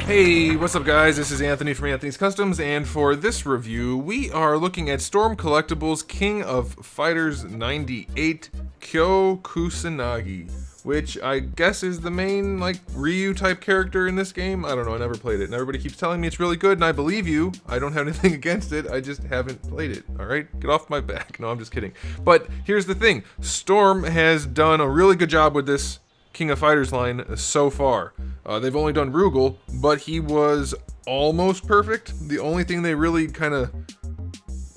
Hey, what's up guys? This is Anthony from Anthony's Customs, and for this review, we are looking at Storm Collectibles King of Fighters 98 KYO KUSANAGI, which I guess is the main, Ryu type character in this game. I don't know, I never played it, and everybody keeps telling me it's really good, and I believe you. I don't have anything against it, I just haven't played it, alright? Get off my back. No, I'm just kidding. But here's the thing, Storm has done a really good job with this King of Fighters line so far. They've only done Rugal, but he was almost perfect. The only thing they really kind of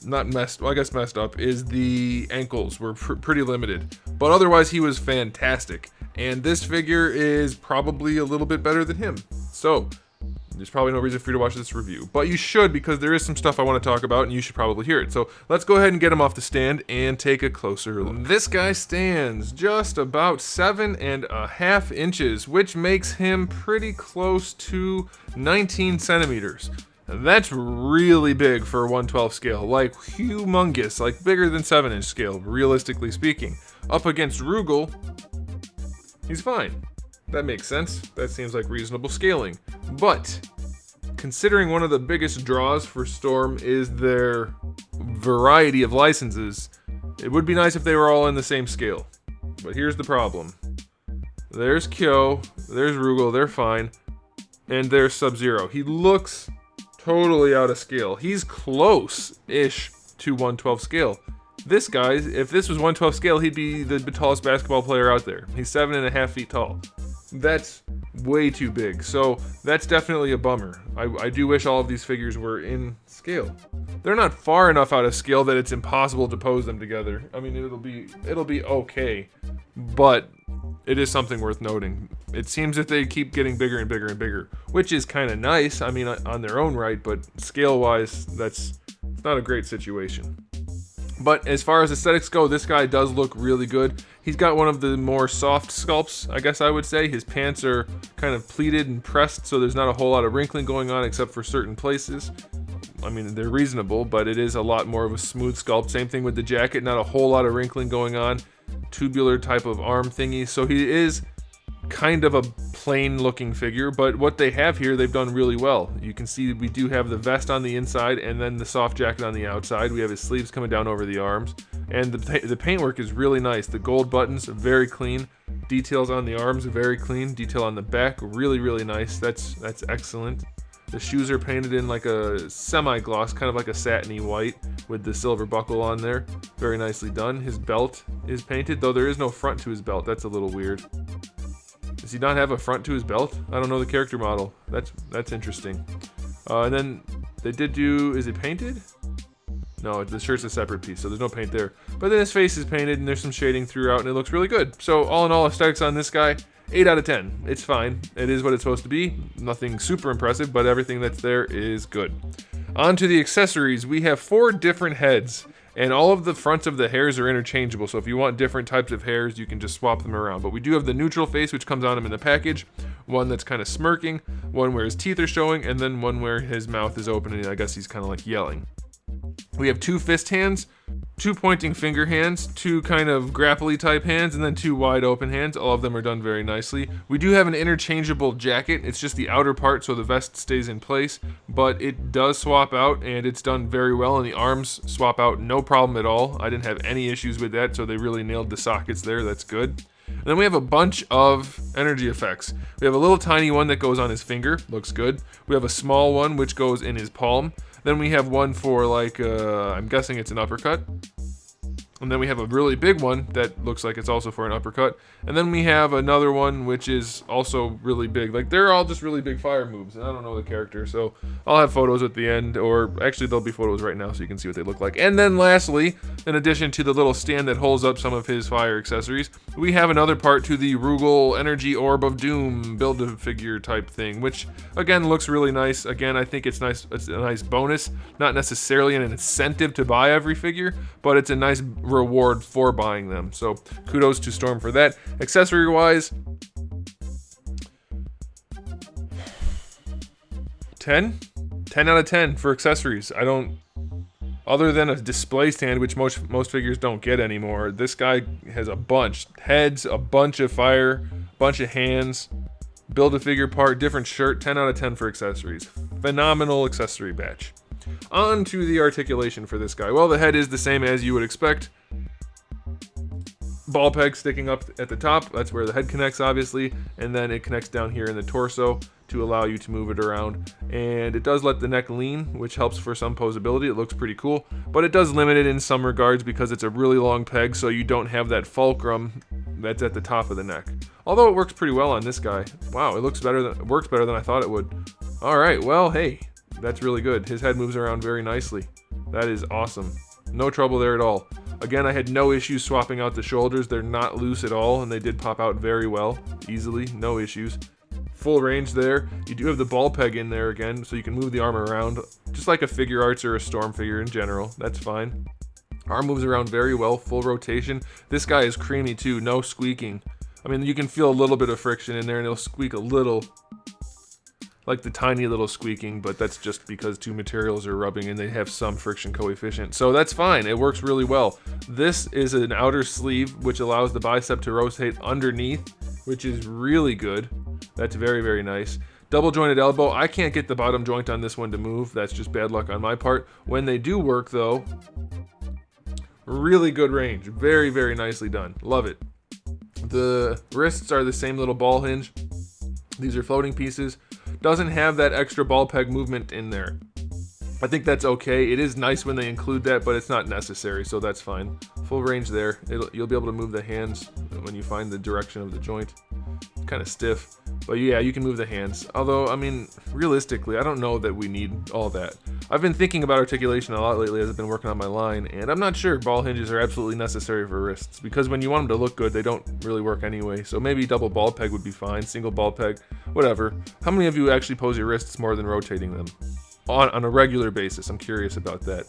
messed up is the ankles were pretty limited. But otherwise he was fantastic. And this figure is probably a little bit better than him. So there's probably no reason for you to watch this review, but you should, because there is some stuff I want to talk about and you should probably hear it. So let's go ahead and get him off the stand and take a closer look. This guy stands just about 7.5 inches, which makes him pretty close to 19 centimeters. That's really big for a 1/12 scale, like humongous, like bigger than 7-inch scale, realistically speaking. Up against Rugal, he's fine. That makes sense. That seems like reasonable scaling. But considering one of the biggest draws for Storm is their variety of licenses, it would be nice if they were all in the same scale. But here's the problem. There's KYO, there's Rugal, they're fine, and there's Sub-Zero. He looks totally out of scale. He's close-ish to 1/12 scale. This guy, if this was 1/12 scale, he'd be the tallest basketball player out there. He's 7.5 feet tall. That's way too big, so that's definitely a bummer. I do wish all of these figures were in scale. They're not far enough out of scale that it's impossible to pose them together. I mean, it'll be okay, but it is something worth noting. It seems that they keep getting bigger and bigger and bigger, which is kind of nice, I mean, on their own right, but scale-wise, it's not a great situation. But as far as aesthetics go, this guy does look really good. He's got one of the more soft sculpts, I guess I would say. His pants are kind of pleated and pressed, so there's not a whole lot of wrinkling going on except for certain places. I mean, they're reasonable, but it is a lot more of a smooth sculpt. Same thing with the jacket, not a whole lot of wrinkling going on. Tubular type of arm thingy, so he is kind of a plain looking figure, but what they have here they've done really well. You can see we do have the vest on the inside and then the soft jacket on the outside. We have his sleeves coming down over the arms, and the paintwork is really nice. The gold buttons are very clean, details on the arms very clean, detail on the back really nice. That's excellent. The shoes are painted in like a semi-gloss, kind of like a satiny white with the silver buckle on there. Very nicely done. His belt is painted, though there is no front to his belt. That's a little weird. Does he not have a front to his belt? I don't know the character model. That's interesting. And then they did do, is it painted? No, the shirt's a separate piece, so there's no paint there. But then his face is painted and there's some shading throughout and it looks really good. So all in all, aesthetics on this guy, 8 out of 10. It's fine. It is what it's supposed to be. Nothing super impressive, but everything that's there is good. On to the accessories. We have 4 different heads. And all of the fronts of the hairs are interchangeable, so if you want different types of hairs, you can just swap them around. But we do have the neutral face, which comes on him in the package, one that's kind of smirking, one where his teeth are showing, and then one where his mouth is open and I guess he's kind of like yelling. We have 2 fist hands, 2 pointing finger hands, 2 kind of grapply type hands, and then 2 wide open hands. All of them are done very nicely. We do have an interchangeable jacket. It's just the outer part, so the vest stays in place, but it does swap out, and it's done very well, and the arms swap out no problem at all. I didn't have any issues with that, so they really nailed the sockets there. That's good. And then we have a bunch of energy effects. We have a little tiny one that goes on his finger, looks good. We have a small one which goes in his palm. Then we have one for I'm guessing it's an uppercut. And then we have a really big one that looks like it's also for an uppercut. And then we have another one which is also really big. Like, they're all just really big fire moves, and I don't know the character, so I'll have photos at the end, or actually there'll be photos right now so you can see what they look like. And then lastly, in addition to the little stand that holds up some of his fire accessories, we have another part to the Rugal Energy Orb of Doom build-a-figure type thing, which again looks really nice. Again, I think it's nice. It's a nice bonus, not necessarily an incentive to buy every figure, but it's a nice reward for buying them. So kudos to Storm for that. Accessory wise, 10 out of 10 for accessories. I don't, other than a display stand, which most figures don't get anymore, this guy has a bunch heads, a bunch of fire, bunch of hands, Build-A-Figure part, different shirt, 10 out of 10 for accessories. Phenomenal accessory batch. On to the articulation for this guy. Well, the head is the same as you would expect. Ball peg sticking up at the top, that's where the head connects obviously, and then it connects down here in the torso to allow you to move it around. And it does let the neck lean, which helps for some posability. It looks pretty cool, but it does limit it in some regards because it's a really long peg, so you don't have that fulcrum that's at the top of the neck. Although it works pretty well on this guy. Wow, it works better than I thought it would. All right, well, hey, that's really good. His head moves around very nicely. That is awesome. No trouble there at all. Again, I had no issues swapping out the shoulders. They're not loose at all, and they did pop out very well, easily, no issues. Full range there. You do have the ball peg in there again, so you can move the arm around, just like a figure arts or a storm figure in general. That's fine. Arm moves around very well, full rotation. This guy is creamy too, no squeaking. I mean, you can feel a little bit of friction in there, and it'll squeak a little, like the tiny little squeaking, but that's just because two materials are rubbing and they have some friction coefficient. So that's fine, it works really well. This is an outer sleeve, which allows the bicep to rotate underneath, which is really good. That's very, very nice. Double jointed elbow. I can't get the bottom joint on this one to move. That's just bad luck on my part. When they do work though, really good range. Very, very nicely done. Love it. The wrists are the same little ball hinge. These are floating pieces. Doesn't have that extra ball peg movement in there. I think that's okay. It is nice when they include that, but it's not necessary, so that's fine. Full range there. You'll be able to move the hands when you find the direction of the joint. Kind of stiff, but yeah, you can move the hands. Although, I mean, realistically, I don't know that we need all that. I've been thinking about articulation a lot lately as I've been working on my line, and I'm not sure ball hinges are absolutely necessary for wrists, because when you want them to look good, they don't really work anyway. So maybe double ball peg would be fine, single ball peg, whatever. How many of you actually pose your wrists more than rotating them? On a regular basis, I'm curious about that.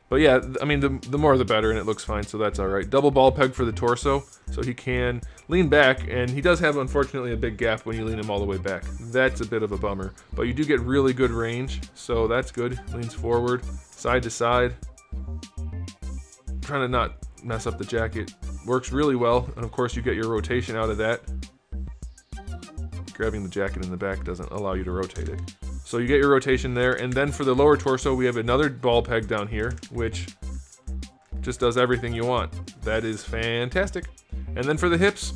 But yeah, I mean, the more the better, and it looks fine, so that's all right. Double ball peg for the torso, so he can lean back, and he does have, unfortunately, a big gap when you lean him all the way back. That's a bit of a bummer, but you do get really good range, so that's good. Leans forward, side to side. Trying to not mess up the jacket. Works really well, and of course you get your rotation out of that. Grabbing the jacket in the back doesn't allow you to rotate it. So you get your rotation there, and then for the lower torso, we have another ball peg down here, which just does everything you want. That is fantastic. And then for the hips,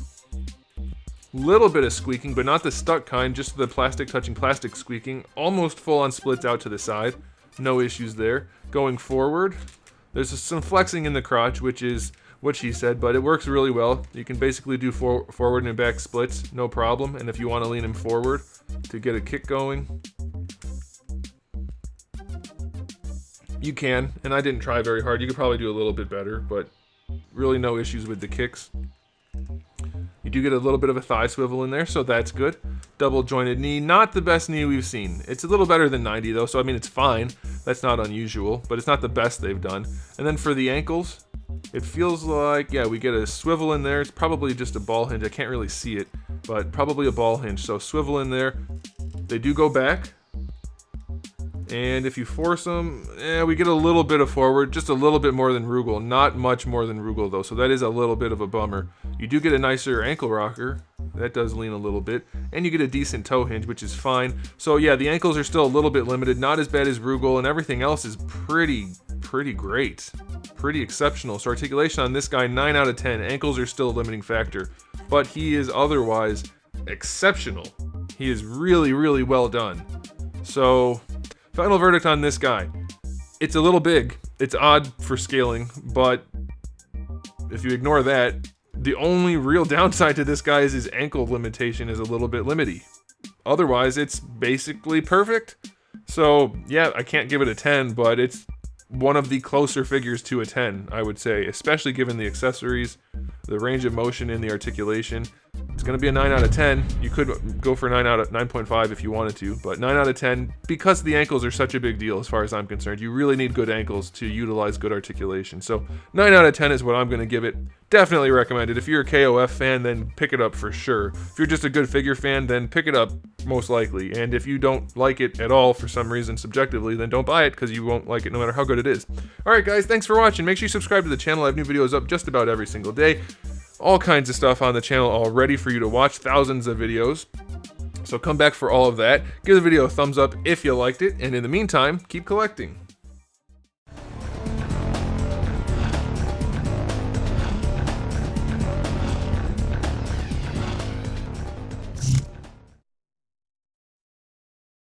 little bit of squeaking, but not the stuck kind, just the plastic touching plastic squeaking. Almost full on splits out to the side. No issues there. Going forward, there's some flexing in the crotch, which is what she said, but it works really well. You can basically do forward and back splits, no problem. And if you want to lean him forward to get a kick going, you can, and I didn't try very hard. You could probably do a little bit better, but really no issues with the kicks. You do get a little bit of a thigh swivel in there, so that's good. Double jointed knee, not the best knee we've seen. It's a little better than 90 though, so I mean it's fine. That's not unusual, but it's not the best they've done. And then for the ankles, it feels like, yeah, we get a swivel in there. It's probably just a ball hinge. I can't really see it, but probably a ball hinge. So swivel in there. They do go back. And if you force them, we get a little bit of forward, just a little bit more than Rugal. Not much more than Rugal though, so that is a little bit of a bummer. You do get a nicer ankle rocker. That does lean a little bit. And you get a decent toe hinge, which is fine. So yeah, the ankles are still a little bit limited, not as bad as Rugal, and everything else is pretty great. Pretty exceptional. So articulation on this guy, 9 out of 10. Ankles are still a limiting factor, but he is otherwise exceptional. He is really, really well done. So final verdict on this guy. It's a little big. It's odd for scaling, but if you ignore that, the only real downside to this guy is his ankle limitation is a little bit limity. Otherwise, it's basically perfect. So yeah, I can't give it a 10, but it's one of the closer figures to a 10, I would say, especially given the accessories, the range of motion, and the articulation. It's going to be a 9 out of 10. You could go for 9.5 if you wanted to, but 9 out of 10 because the ankles are such a big deal as far as I'm concerned. You really need good ankles to utilize good articulation. So 9 out of 10 is what I'm going to give it. Definitely recommend it. If you're a KOF fan, then pick it up for sure. If you're just a good figure fan, then pick it up most likely. And if you don't like it at all for some reason subjectively, then don't buy it because you won't like it no matter how good it is. Alright guys, thanks for watching. Make sure you subscribe to the channel. I have new videos up just about every single day. All kinds of stuff on the channel all ready for you to watch. Thousands of videos. So come back for all of that. Give the video a thumbs up if you liked it, and in the meantime, keep collecting.